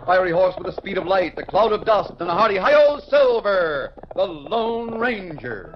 fiery horse with the speed of light, a cloud of dust, and a hearty hi-yo Silver, the Lone Ranger.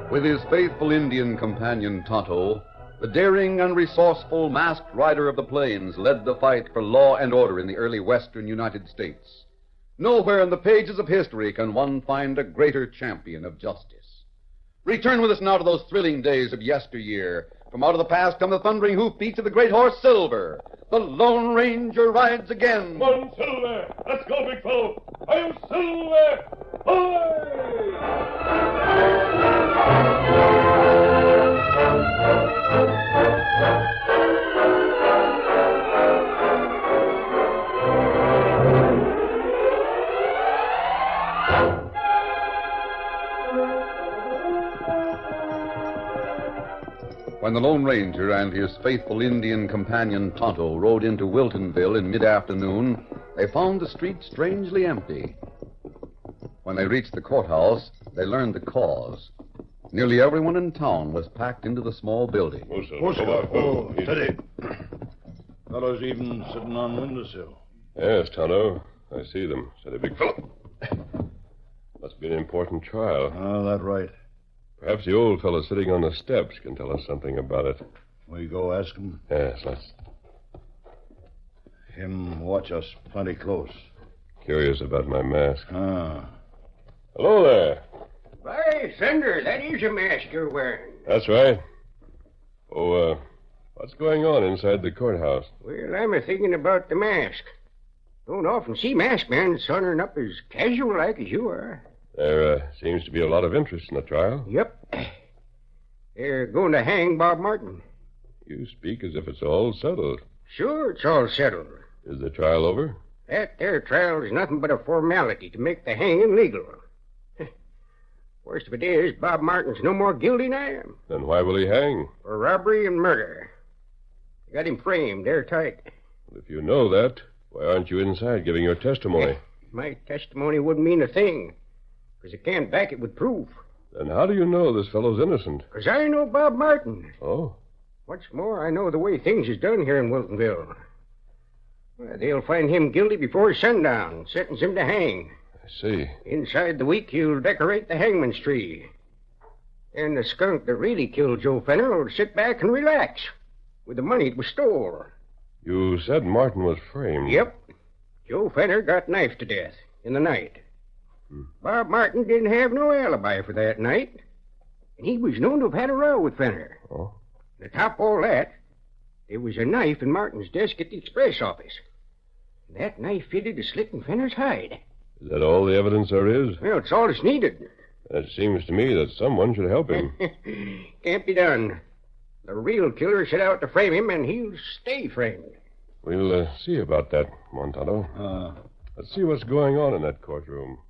With his faithful Indian companion Tonto, the daring and resourceful masked rider of the plains led the fight for law and order in the early western United States. Nowhere in the pages of history can one find a greater champion of justice. Return with us now to those thrilling days of yesteryear. From out of the past come the thundering hoofbeats of the great horse Silver. The Lone Ranger rides again. Come on, Silver! Let's go, big fellow! I am Silver! When the Lone Ranger and his faithful Indian companion Tonto rode into Wiltonville in mid-afternoon, they found the street strangely empty. When they reached the courthouse, they learned the cause. Nearly everyone in town was packed into the small building. Steady. Fellows even sitting on windowsill. Yes, Tonto. I see them. Steady, big fellow. Must be an important trial. Oh, that's right. Perhaps the old fellow sitting on the steps can tell us something about it. We go ask him? Yes, let's. Him watch us plenty close. Curious about my mask. Ah. Hello there. Why, Thunder, that is a mask you're wearing. That's right. Oh, what's going on inside the courthouse? Well, I'm a-thinking about the mask. Don't often see masked men sunning up as casual-like as you are. There seems to be a lot of interest in the trial. Yep. They're going to hang Bob Martin. You speak as if it's all settled. Sure, it's all settled. Is the trial over? That there trial is nothing but a formality to make the hanging legal. Worst of it is, Bob Martin's no more guilty than I am. Then why will he hang? For robbery and murder. Got him framed, airtight. Well, if you know that, why aren't you inside giving your testimony? My testimony wouldn't mean a thing, because I can't back it with proof. Then how do you know this fellow's innocent? Because I know Bob Martin. Oh? What's more, I know the way things is done here in Wiltonville. Well, they'll find him guilty before sundown, sentence him to hang. I see. Inside the week, he'll decorate the hangman's tree. And the skunk that really killed Joe Fenner will sit back and relax with the money it was stole. You said Martin was framed. Yep. Joe Fenner got knifed to death in the night. Bob Martin didn't have no alibi for that night. And he was known to have had a row with Fenner. Oh? To top all that, there was a knife in Martin's desk at the express office. That knife fitted a slit in Fenner's hide. Is that all the evidence there is? Well, it's all that's needed. It seems to me that someone should help him. Can't be done. The real killer set out to frame him, and he'll stay framed. We'll see about that, Montalto. Let's see what's going on in that courtroom.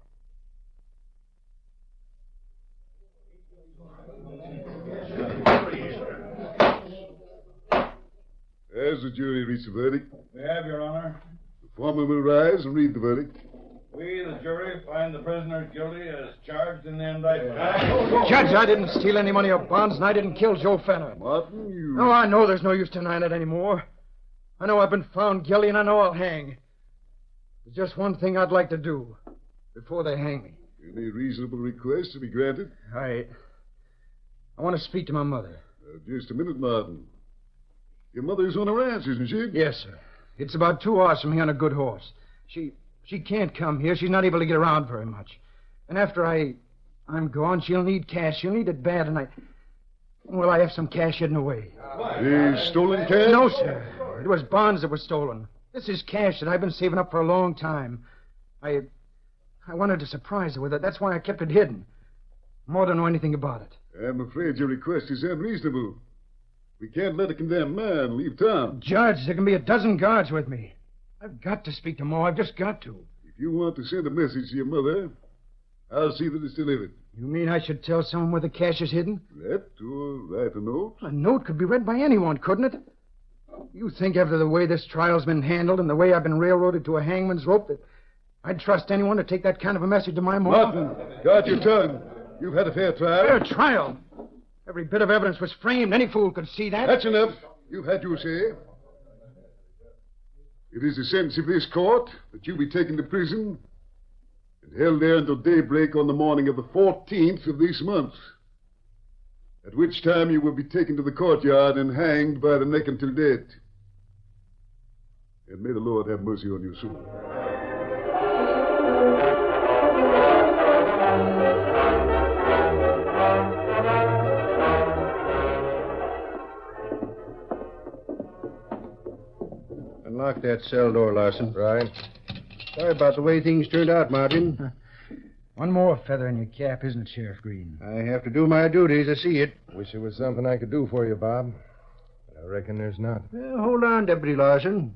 Has the jury reached a verdict? We have, Your Honor. The foreman will rise and read the verdict. We, the jury, find the prisoner guilty as charged in the indictment. Judge, I didn't steal any money or bonds, and I didn't kill Joe Fenner. Martin, you... Oh, I know there's no use denying it anymore. I know I've been found guilty, and I know I'll hang. There's just one thing I'd like to do before they hang me. Any reasonable request to be granted? I want to speak to my mother. Just a minute, Martin. Your mother's on a ranch, isn't she? Yes, sir. It's about 2 hours from here on a good horse. She can't come here. She's not able to get around very much. And after I'm gone, she'll need cash. She'll need it bad, and I have some cash hidden away. The stolen cash? No, sir. It was bonds that were stolen. This is cash that I've been saving up for a long time. I wanted to surprise her with it. That's why I kept it hidden. More don't know anything about it. I'm afraid your request is unreasonable. We can't let a condemned man leave town. Judge, there can be a dozen guards with me. I've got to speak to Mo. I've just got to. If you want to send a message to your mother, I'll see that it's delivered. You mean I should tell someone where the cash is hidden? That or write a note? A note could be read by anyone, couldn't it? You think after the way this trial's been handled and the way I've been railroaded to a hangman's rope that I'd trust anyone to take that kind of a message to my mom? Martin, guard your tongue. You've had a fair trial. Fair trial? Every bit of evidence was framed. Any fool could see that. That's enough. You've had your say. It is the sentence of this court that you be taken to prison and held there until daybreak on the morning of the 14th of this month, at which time you will be taken to the courtyard and hanged by the neck until dead. And may the Lord have mercy on your soul. Unlock that cell door, Larson. Right. Sorry about the way things turned out, Martin. One more feather in your cap, isn't it, Sheriff Green? I have to do my duties. I see it. Wish there was something I could do for you, Bob. But I reckon there's not. Well, hold on, Deputy Larson.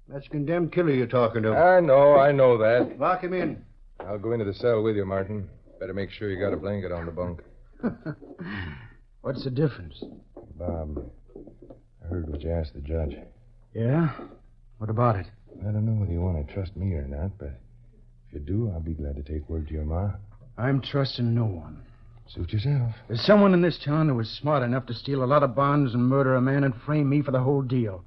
That's the condemned killer you're talking to. I know that. Lock him in. I'll go into the cell with you, Martin. Better make sure you got a blanket on the bunk. What's the difference? Bob, I heard what you asked the judge. Yeah? What about it? I don't know whether you want to trust me or not, but if you do, I'll be glad to take word to your ma. I'm trusting no one. Suit yourself. There's someone in this town who was smart enough to steal a lot of bonds and murder a man and frame me for the whole deal.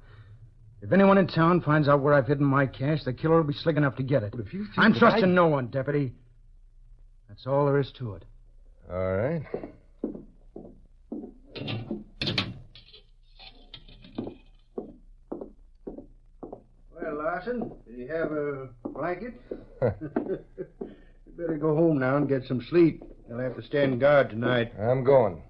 If anyone in town finds out where I've hidden my cash, the killer will be slick enough to get it. But if you think I'm trusting no one, Deputy. That's all there is to it. All right. Well, Larson, did you have a blanket? You better go home now and get some sleep. You'll have to stand guard tonight. I'm going.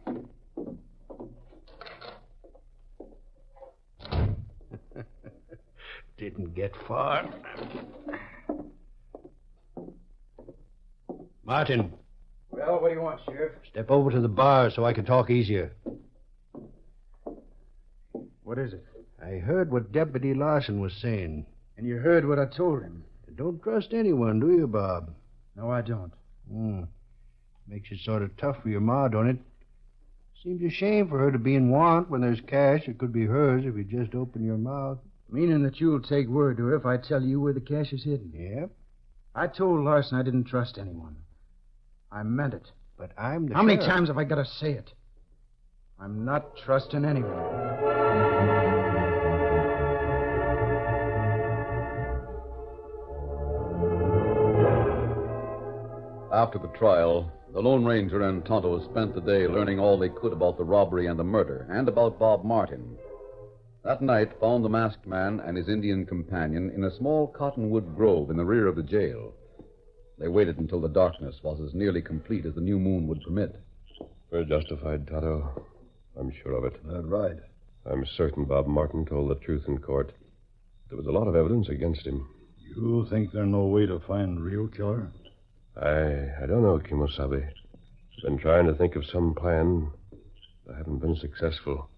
Didn't get far. Martin, Well, what do you want, Sheriff? step over to the bar so I can talk easier. What is it? I heard what Deputy Larson was saying. And you heard what I told him. Don't trust anyone, do you, Bob? No, I don't. Makes it sort of tough for your ma, don't it? Seems a shame for her to be in want when there's cash that could be hers if you just open your mouth. Meaning that you'll take word to her if I tell you where the cash is hidden. Yep, I told Larson I didn't trust anyone. I meant it. but I'm the How many sheriff. times have I got to say it? I'm not trusting anyone. After the trial, the Lone Ranger and Tonto spent the day learning all they could about the robbery and the murder, and about Bob Martin. That night found the masked man and his Indian companion in a small cottonwood grove in the rear of the jail. They waited until the darkness was as nearly complete as the new moon would permit. We're justified, Tonto. I'm sure of it. That's right. I'm certain Bob Martin told the truth in court. There was a lot of evidence against him. You think there's no way to find the real killer? I don't know, Kimosabe. Been trying to think of some plan. I haven't been successful.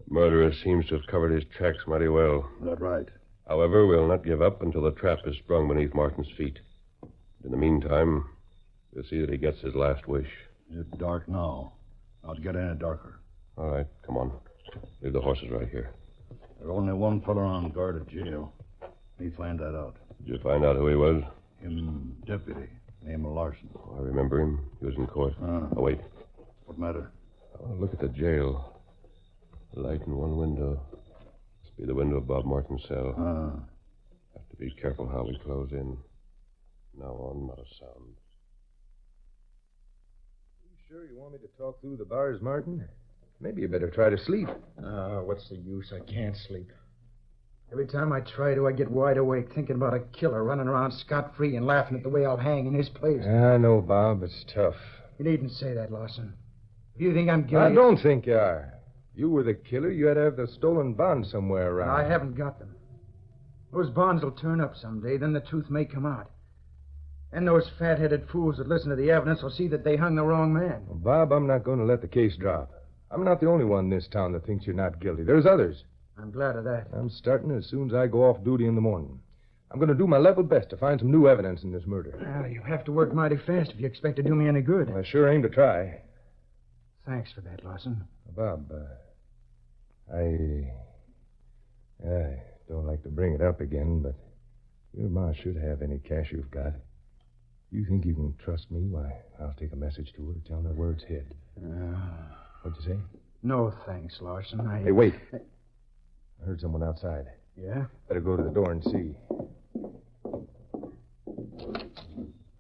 The murderer seems to have covered his tracks mighty well. That's right. However, we'll not give up until the trap is sprung beneath Martin's feet. In the meantime, we'll see that he gets his last wish. It's dark now. I'll get in it darker. All right, come on. Leave the horses right here. There's only one fella on guard at jail. Me find that out. Did you find out who he was? Him deputy, name of Larson. Oh, I remember him. He was in court. Oh, wait. What matter? I want to look at the jail. The light in one window. Must be the window of Bob Martin's cell. Have to be careful how we close in. Now on, not a sound. You sure you want me to talk through the bars, Martin? Maybe you better try to sleep. What's the use? I can't sleep. Every time I try to, I get wide awake thinking about a killer running around scot-free and laughing at the way I'll hang in his place. I know, Bob. It's tough. You needn't say that, Larson. If you think I'm guilty... I don't think you are. If you were the killer, you had to have the stolen bonds somewhere around. I haven't got them. Those bonds will turn up someday, then the truth may come out. And those fat-headed fools that listen to the evidence will see that they hung the wrong man. Well, Bob, I'm not going to let the case drop. I'm not the only one in this town that thinks you're not guilty. There's others. I'm glad of that. I'm starting as soon as I go off duty in the morning. I'm going to do my level best to find some new evidence in this murder. Well, you have to work mighty fast if you expect to do me any good. I sure aim to try. Thanks for that, Larson. Bob, I don't like to bring it up again, but your ma should have any cash you've got. You think you can trust me? Why, I'll take a message to her telling her where it's hid. What'd you say? No, thanks, Larson. Hey, wait. I heard someone outside. Yeah? Better go to the door and see.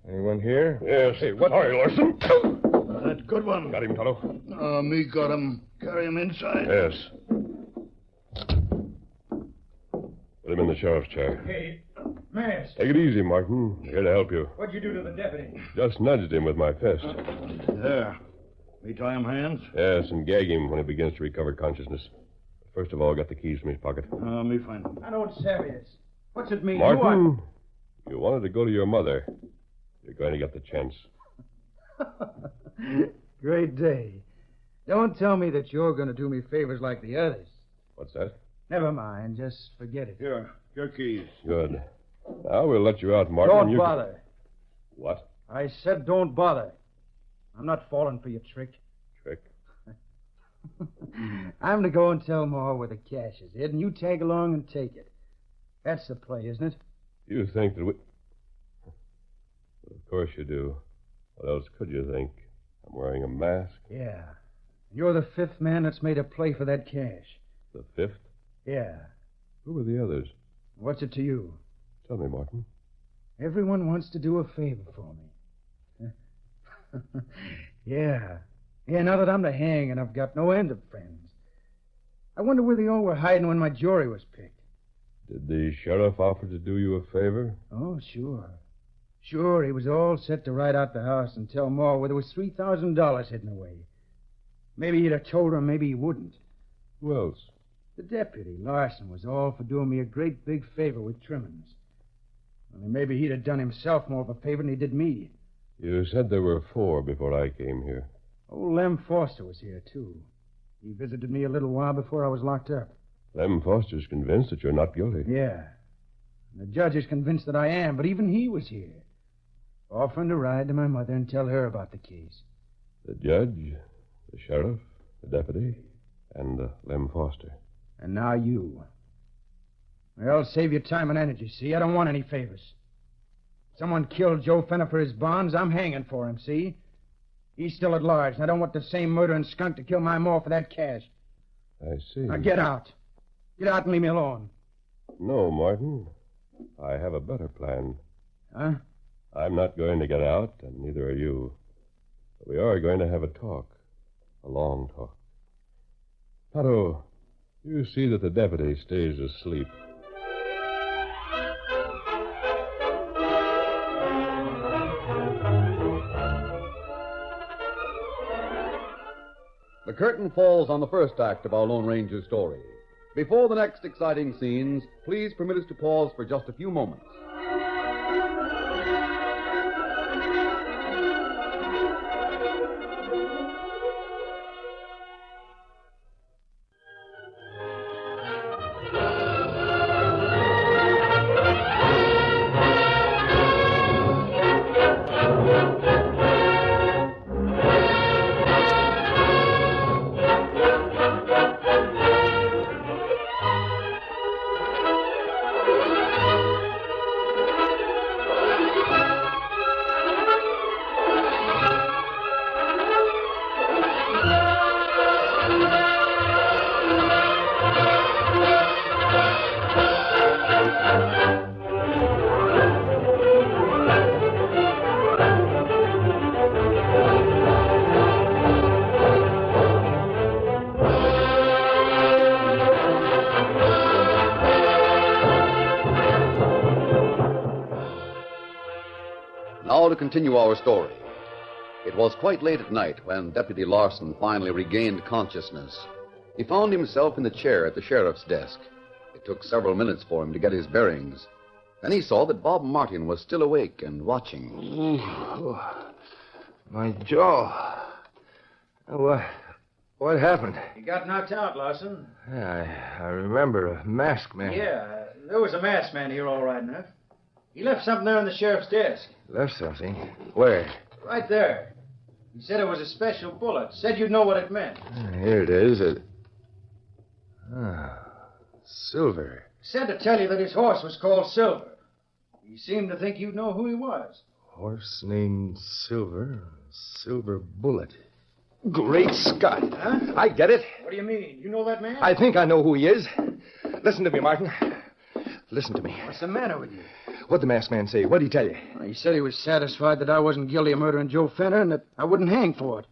Anyone here? Yes. Hey, what? Sorry, Larson. That good one. Got him, Tonto? Me got him. Carry him inside. Yes. Put him in the sheriff's chair. Hey, Mask. Take it easy, Martin. Here to help you. What'd you do to the deputy? Just nudged him with my fist. There. Me tie him hands? Yes, and gag him when he begins to recover consciousness. First of all, got the keys from his pocket. Me find them. I don't savvy this. What's it mean? Martin, you wanted to go to your mother. You're going to get the chance. Great day. Don't tell me that you're going to do me favors like the others. What's that? Never mind. Just forget it. Here, your keys. Good. Now we'll let you out, Martin. Don't bother. What? I said don't bother. I'm not falling for your trick. Trick? I'm to go and tell Ma where the cash is hid, and you tag along and take it. That's the play, isn't it? You think that we... Of course you do. What else could you think? I'm wearing a mask. Yeah. You're the fifth man that's made a play for that cash. The fifth? Yeah. Who were the others? What's it to you? Tell me, Martin. Everyone wants to do a favor for me. Yeah. Yeah, now that I'm the hang and I've got no end of friends. I wonder where they all were hiding when my jury was picked. Did the sheriff offer to do you a favor? Oh, sure. Sure, he was all set to ride out the house and tell Ma where there was $3,000 hidden away. Maybe he'd have told her, maybe he wouldn't. Who else? The deputy, Larson, was all for doing me a great big favor with trimmings. Only maybe he'd have done himself more of a favor than he did me. You said there were 4 before I came here. Old Lem Foster was here, too. He visited me a little while before I was locked up. Lem Foster's convinced that you're not guilty. Yeah. And the judge is convinced that I am, but even he was here. Offering to ride to my mother and tell her about the case. The judge, the sheriff, the deputy, and Lem Foster. And now you. Well, save your time and energy, see? I don't want any favors. Someone killed Joe Fenner for his bonds. I'm hanging for him, see? He's still at large, and I don't want the same murdering skunk to kill my ma for that cash. I see. Now get out. Get out and leave me alone. No, Martin. I have a better plan. Huh? I'm not going to get out, and neither are you. But we are going to have a talk. A long talk. Tonto, you see that the deputy stays asleep. The curtain falls on the first act of our Lone Ranger's story. Before the next exciting scenes, please permit us to pause for just a few moments. Now to continue our story. It was quite late at night when Deputy Larson finally regained consciousness. He found himself in the chair at the sheriff's desk. It took several minutes for him to get his bearings. Then he saw that Bob Martin was still awake and watching. My jaw. What happened? You got knocked out, Larson. I remember a masked man. Yeah, there was a masked man here all right enough. He left something there on the sheriff's desk. Left something? Where? Right there. He said it was a special bullet. Said you'd know what it meant. Here it is. Silver. Said to tell you that his horse was called Silver. He seemed to think you'd know who he was. Horse named Silver. Silver Bullet. Great Scott. Huh? I get it. What do you mean? You know that man? I think I know who he is. Listen to me, Martin. Listen to me. What's the matter with you? What'd the masked man say? What'd he tell you? Well, he said he was satisfied that I wasn't guilty of murdering Joe Fenner and that I wouldn't hang for it.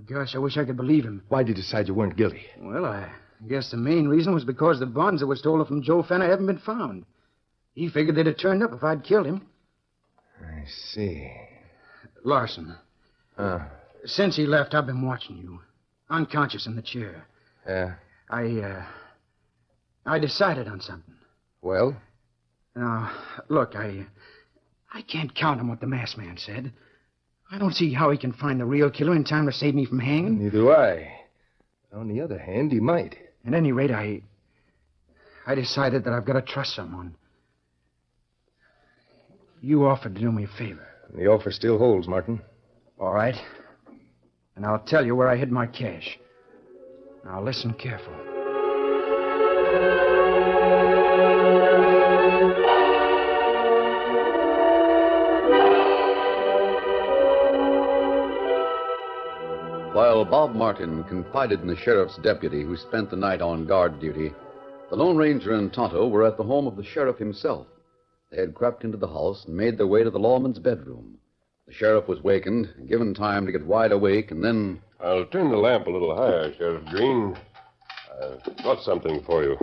Gosh, I wish I could believe him. Why'd you decide you weren't guilty? Well, I guess the main reason was because the bonds that were stolen from Joe Fenner haven't been found. He figured they'd have turned up if I'd killed him. I see. Larson. Since he left, I've been watching you. Unconscious in the chair. Yeah? I decided on something. Well? Now, look, I can't count on what the masked man said. I don't see how he can find the real killer in time to save me from hanging. Neither do I. On the other hand, he might. At any rate, I decided that I've got to trust someone. You offered to do me a favor. The offer still holds, Martin. All right. And I'll tell you where I hid my cash. Now, listen careful. While Bob Martin confided in the sheriff's deputy who spent the night on guard duty, the Lone Ranger and Tonto were at the home of the sheriff himself. They had crept into the house and made their way to the lawman's bedroom. The sheriff was wakened, given time to get wide awake, and then... I'll turn the lamp a little higher, Sheriff Green. I've got something for you.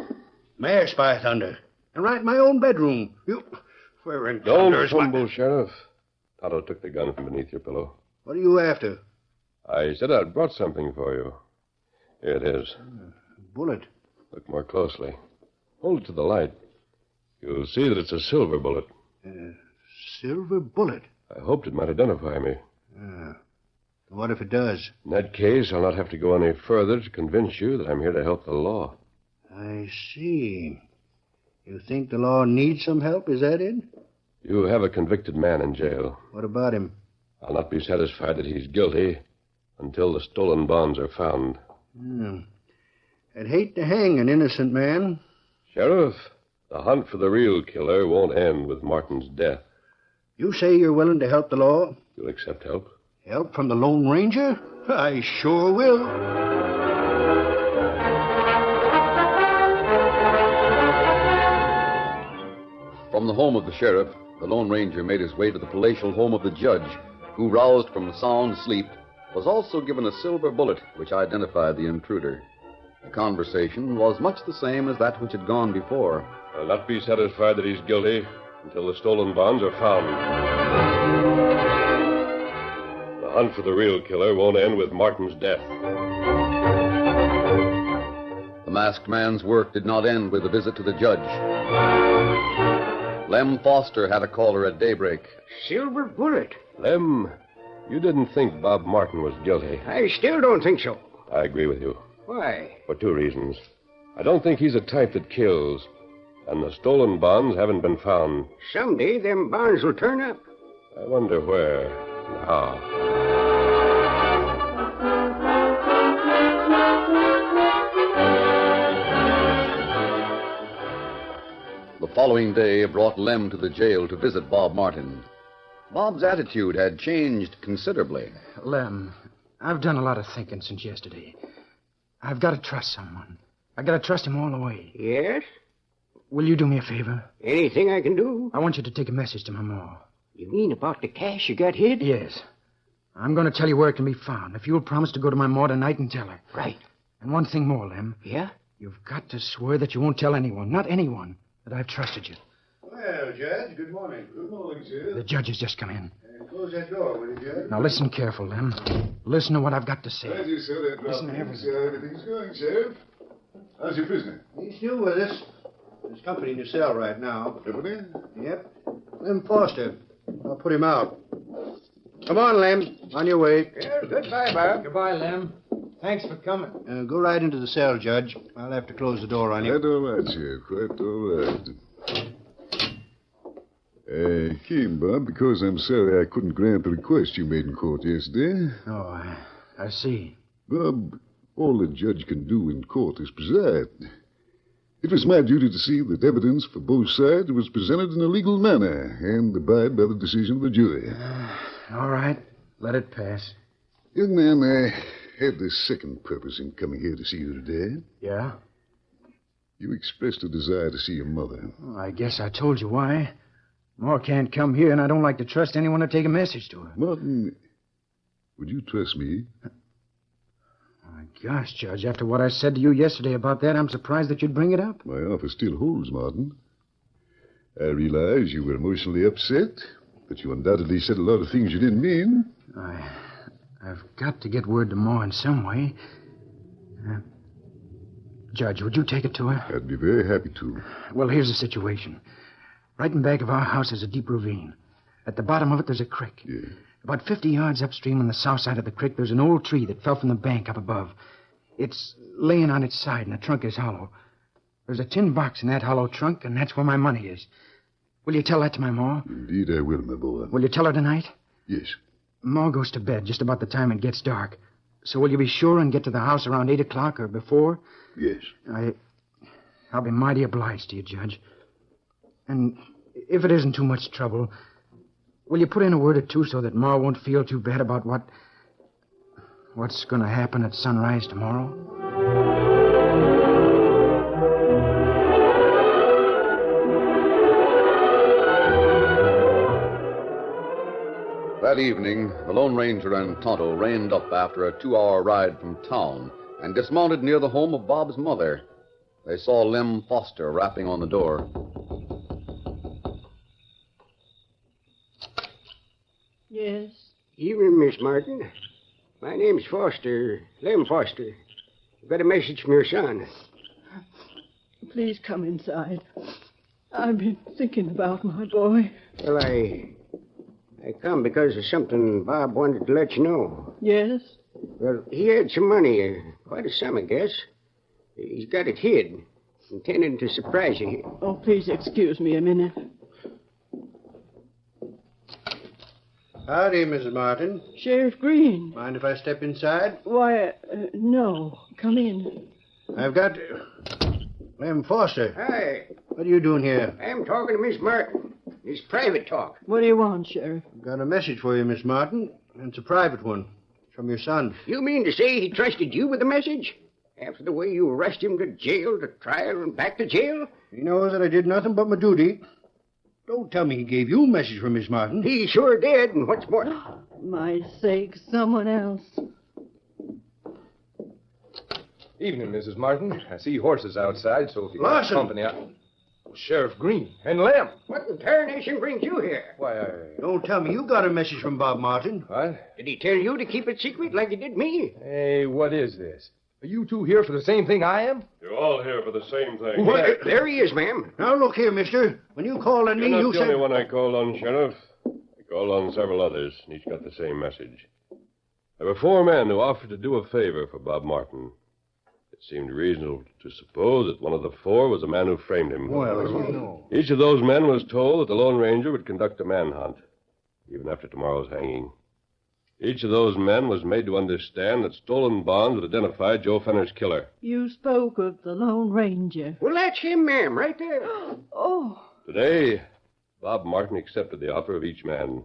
Mayor, Spy Thunder. And right in my own bedroom. Where in Don't thunder's fumble, Sheriff. Tonto took the gun from beneath your pillow. What are you after? I said I'd brought something for you. Here it is. Bullet. Look more closely. Hold it to the light. You'll see that it's a silver bullet. Silver bullet. I hoped it might identify me. What if it does? In that case, I'll not have to go any further to convince you that I'm here to help the law. I see. You think the law needs some help, is that it? You have a convicted man in jail. What about him? I'll not be satisfied that he's guilty until the stolen bonds are found. I'd hate to hang an innocent man. Sheriff, the hunt for the real killer won't end with Martin's death. You say you're willing to help the law? You'll accept help? Help from the Lone Ranger? I sure will. From the home of the sheriff, the Lone Ranger made his way to the palatial home of the judge, who, roused from sound sleep, was also given a silver bullet which identified the intruder. The conversation was much the same as that which had gone before. I'll not be satisfied that he's guilty until the stolen bonds are found. The hunt for the real killer won't end with Martin's death. The masked man's work did not end with a visit to the judge. Lem Foster had a caller at daybreak. Silver bullet. Lem, you didn't think Bob Martin was guilty. I still don't think so. I agree with you. Why? For two reasons. I don't think he's a type that kills. And the stolen bonds haven't been found. Someday them bonds will turn up. I wonder where and how. The following day brought Lem to the jail to visit Bob Martin. Bob's attitude had changed considerably. Lem, I've done a lot of thinking since yesterday. I've got to trust someone. I've got to trust him all the way. Yes? Will you do me a favor? Anything I can do? I want you to take a message to my ma. You mean about the cash you got hid? Yes. I'm going to tell you where it can be found. If you'll promise to go to my ma tonight and tell her. Right. And one thing more, Lem. Yeah? You've got to swear that you won't tell anyone, not anyone, that I've trusted you. Well, Judge, good morning. Good morning, sir. The judge has just come in. Close that door, will you, Judge? Now listen careful, Lem. Listen to what I've got to say. As you said, that Listen to everything's everything. going, Sheriff. How's your prisoner? He's still with us. There's company in your cell right now. Company? Yep. Lem Foster. I'll put him out. Come on, Lem. On your way. Yeah, goodbye, Bob. Goodbye, Lem. Thanks for coming. Go right into the cell, Judge. I'll have to close the door on you. Quite all right, Sheriff. Quite all right. I came, Bob, because I'm sorry I couldn't grant the request you made in court yesterday. Oh, I see. Bob, all the judge can do in court is preside. It was my duty to see that evidence for both sides was presented in a legal manner and abide by the decision of the jury. All right. Let it pass. Young man, I have this second purpose in coming here to see you today. Yeah? You expressed a desire to see your mother. Well, I guess I told you why. Ma can't come here, and I don't like to trust anyone to take a message to her. Martin, would you trust me? My gosh, Judge, after what I said to you yesterday about that, I'm surprised that you'd bring it up. My offer still holds, Martin. I realize you were emotionally upset, but you undoubtedly said a lot of things you didn't mean. I've got to get word to Ma in some way. Judge, would you take it to her? I'd be very happy to. Well, here's the situation. Right in back of our house is a deep ravine. At the bottom of it, there's a creek. Yeah. About 50 yards upstream on the south side of the creek, there's an old tree that fell from the bank up above. It's laying on its side, and the trunk is hollow. There's a tin box in that hollow trunk, and that's where my money is. Will you tell that to my Ma? Indeed I will, my boy. Will you tell her tonight? Yes. Ma goes to bed just about the time it gets dark. So will you be sure and get to the house around 8 o'clock or before? Yes. I'll be mighty obliged to you, Judge. And if it isn't too much trouble, will you put in a word or two so that Ma won't feel too bad about what's going to happen at sunrise tomorrow? That evening, the Lone Ranger and Tonto reined up after a 2-hour ride from town and dismounted near the home of Bob's mother. They saw Lem Foster rapping on the door. Yes? Evening, Miss Martin. My name's Foster, Lem Foster. I've got a message from your son. Please come inside. I've been thinking about my boy. Well, I come because of something Bob wanted to let you know. Yes? Well, he had some money, quite a sum, I guess. He's got it hid, intending to surprise you. Oh, please excuse me a minute. Howdy, Mrs. Martin. Sheriff Green. Mind if I step inside? Why, no. Come in. I've got... Lem Foster. Hi. What are you doing here? I'm talking to Miss Martin. It's private talk. What do you want, Sheriff? I've got a message for you, Miss Martin. And it's a private one. It's from your son. You mean to say he trusted you with the message? After the way you rushed him to jail, to trial, and back to jail? He knows that I did nothing but my duty. Don't tell me he gave you a message from Miss Martin. He sure did, and what's more... My sake, someone else. Evening, Mrs. Martin. I see horses outside, so if you want Larson! company, Sheriff Green and Lem. What in tarnation brings you here? Why, Don't tell me you got a message from Bob Martin. What? Did he tell you to keep it secret like he did me? Hey, what is this? Are you two here for the same thing I am? You're all here for the same thing. Well, there he is, ma'am. Now, look here, mister. When you called on me, You're you not the said... only one I called on, Sheriff. I called on several others, and each got the same message. There were 4 men who offered to do a favor for Bob Martin. It seemed reasonable to suppose that one of the 4 was the man who framed him. Well, you know. Each of those men was told that the Lone Ranger would conduct a manhunt, even after tomorrow's hanging. Each of those men was made to understand that stolen bonds would identify Joe Fenner's killer. You spoke of the Lone Ranger. Well, that's him, ma'am, right there. Oh, Today, Bob Martin accepted the offer of each man.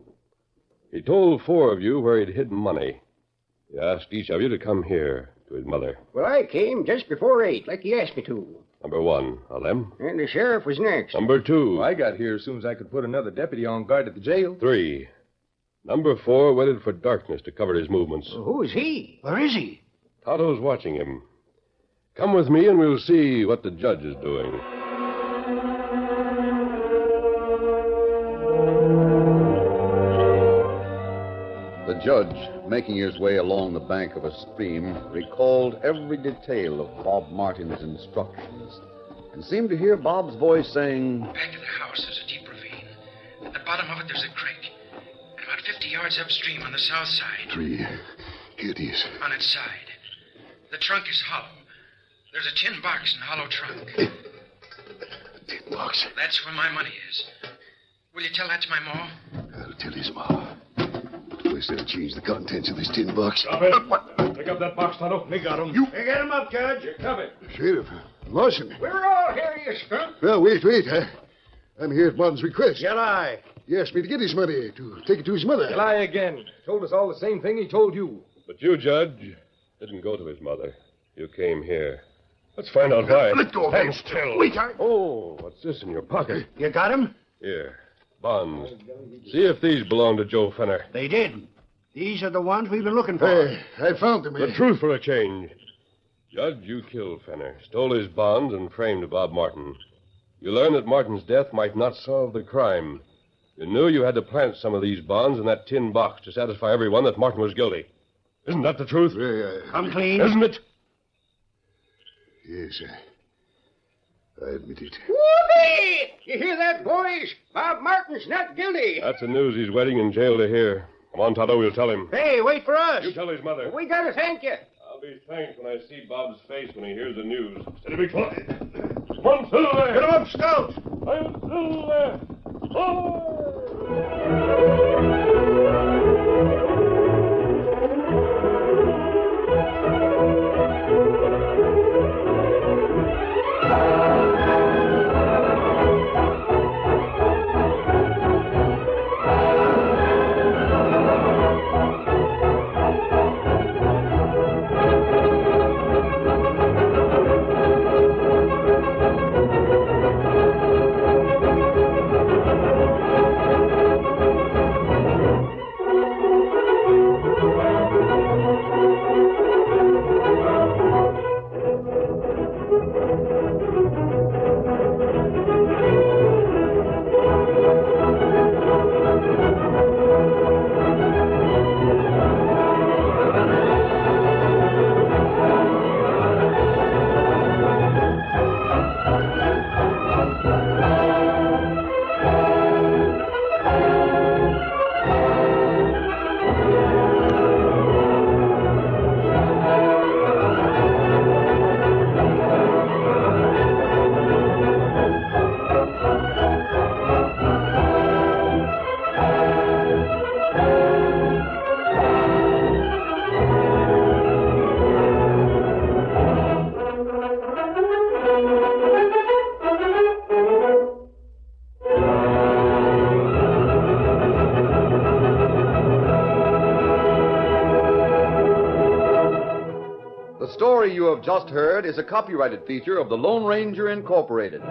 He told 4 of you where he'd hidden money. He asked each of you to come here to his mother. Well, I came just before 8, like he asked me to. Number 1, Alem. And the sheriff was next. Number 2. I got here as soon as I could put another deputy on guard at the jail. 3. Number 4 waited for darkness to cover his movements. Who's he? Where is he? Tonto's watching him. Come with me and we'll see what the judge is doing. The judge, making his way along the bank of a stream, recalled every detail of Bob Martin's instructions and seemed to hear Bob's voice saying, Back of the house, there's a deep ravine. At the bottom of it, there's a creek. And about 50 yards upstream on the south side. 3. Here it is. On its side. The trunk is hollow. There's a tin box in the hollow trunk. Tin box. That's where my money is. Will you tell that to my ma? I'll tell his ma. First, I'll change the contents of this tin box. Stop it. Pick up that box, Tonto. We got him. Hey, get him up, Judge. You come it. Sheriff, Lawson. We're all here, you skunk. Well, wait. I'm here at Martin's request. Shall I? He asked me to get his money, to take it to his mother. Lie again. Told us all the same thing he told you. But you, Judge, didn't go to his mother. You came here. Let's find out why. Let go of Stand me. still. Wait, Oh, what's this in your pocket? You got him? Here. Bonds. See if these belong to Joe Fenner. They did. These are the ones we've been looking for. Hey, I found them. The truth for a change. Judge, you killed Fenner, stole his bonds, and framed Bob Martin. You learned that Martin's death might not solve the crime. You knew you had to plant some of these bonds in that tin box to satisfy everyone that Martin was guilty. Isn't that the truth? Come clean. Isn't it? Yes, I admit it. Whoopee! You hear that, boys? Bob Martin's not guilty. That's the news he's waiting in jail to hear. Come on, Tonto, we'll tell him. Hey, wait for us. You tell his mother. We gotta thank you. I'll be thanked when I see Bob's face when he hears the news. Steady, big fella. Come on, Silver. Get him up, Scout. I'm Silver. Oh! The story you have just heard is a copyrighted feature of the Lone Ranger Incorporated.